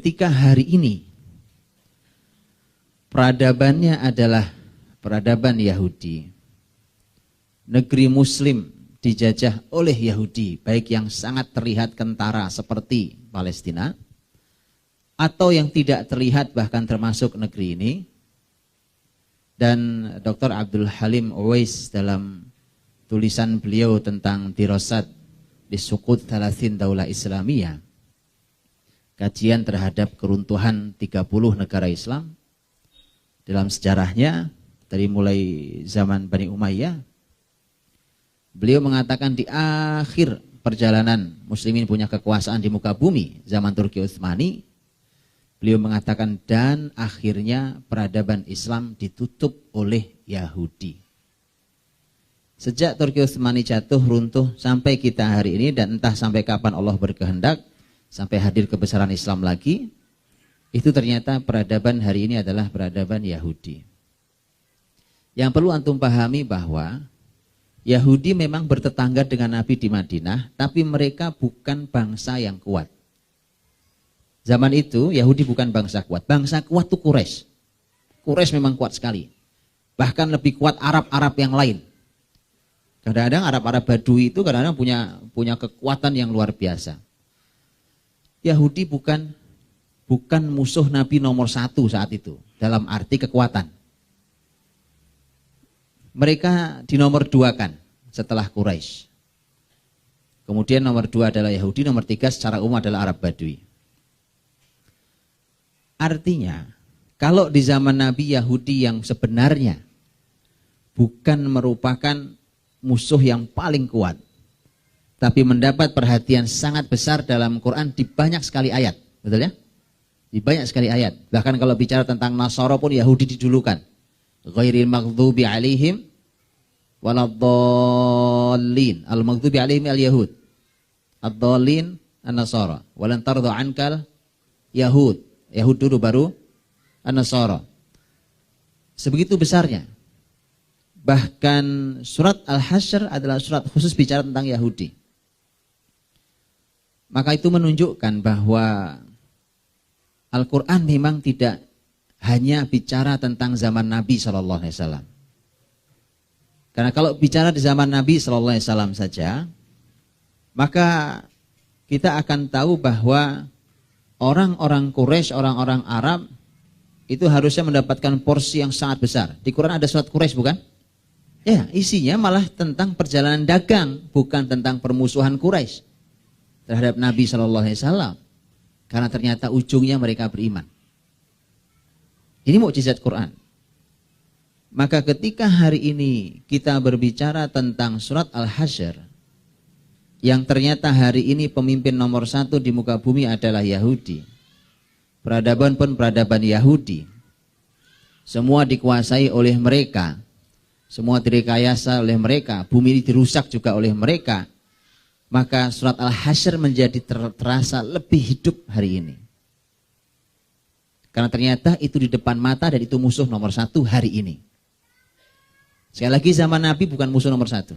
ketika hari ini peradabannya adalah peradaban Yahudi, negeri Muslim dijajah oleh Yahudi, baik yang sangat terlihat kentara seperti Palestina, atau yang tidak terlihat bahkan termasuk negeri ini. Dan Dr. Abdul Halim Uwais dalam tulisan beliau tentang dirasat di Suqut Thalathin Daulah Islamiyah, kajian terhadap keruntuhan 30 negara Islam dalam sejarahnya dari mulai zaman Bani Umayyah, beliau mengatakan di akhir perjalanan muslimin punya kekuasaan di muka bumi zaman Turki Utsmani, beliau mengatakan dan akhirnya peradaban Islam ditutup oleh Yahudi. Sejak Turki Utsmani jatuh runtuh sampai kita hari ini, dan entah sampai kapan Allah berkehendak sampai hadir kebesaran Islam lagi, itu ternyata peradaban hari ini adalah peradaban Yahudi. Yang perlu antum pahami bahwa Yahudi memang bertetangga dengan Nabi di Madinah, tapi mereka bukan bangsa yang kuat. Zaman itu Yahudi bukan bangsa kuat. Bangsa kuat itu Quraisy. Quraisy memang kuat sekali. Bahkan lebih kuat Arab-Arab yang lain. Kadang-kadang Arab-Arab Badui itu kadang-kadang punya kekuatan yang luar biasa. Yahudi bukan musuh Nabi nomor 1 saat itu dalam arti kekuatan. Mereka di nomor 2 kan setelah Quraisy. Kemudian nomor 2 adalah Yahudi, nomor 3 secara umum adalah Arab Badui. Artinya, kalau di zaman Nabi Yahudi yang sebenarnya bukan merupakan musuh yang paling kuat, tapi mendapat perhatian sangat besar dalam Quran di banyak sekali ayat, betul ya? Di banyak sekali ayat. Bahkan kalau bicara tentang Nasara pun Yahudi didulukan. Ghairil maghdubi alaihim waladdallin. Al-maghdubi alaihim al-yahud. Ad-dallin an-nasara. Walan tardha ankal yahud. Yahud dulu baru an-nasara. Sebegitu besarnya. Bahkan surat Al-Hasyr adalah surat khusus bicara tentang Yahudi. Maka itu menunjukkan bahwa Al-Quran memang tidak hanya bicara tentang zaman Nabi SAW. Karena kalau bicara di zaman Nabi SAW saja, maka kita akan tahu bahwa orang-orang Quraisy, orang-orang Arab itu harusnya mendapatkan porsi yang sangat besar. Di Quran ada surat Quraisy bukan? Ya, isinya malah tentang perjalanan dagang, bukan tentang permusuhan Quraisy terhadap Nabi SAW. Karena ternyata ujungnya mereka beriman. Ini mukjizat Quran. Maka ketika hari ini kita berbicara tentang surat Al-Hasyr, yang ternyata hari ini pemimpin nomor 1 di muka bumi adalah Yahudi. Peradaban pun peradaban Yahudi. Semua dikuasai oleh mereka. Semua direkayasa oleh mereka. Bumi ini dirusak juga oleh mereka. Maka surat Al-Hasyr menjadi terasa lebih hidup hari ini. Karena ternyata itu di depan mata dan itu musuh nomor 1 hari ini. Sekali lagi zaman Nabi bukan musuh nomor 1.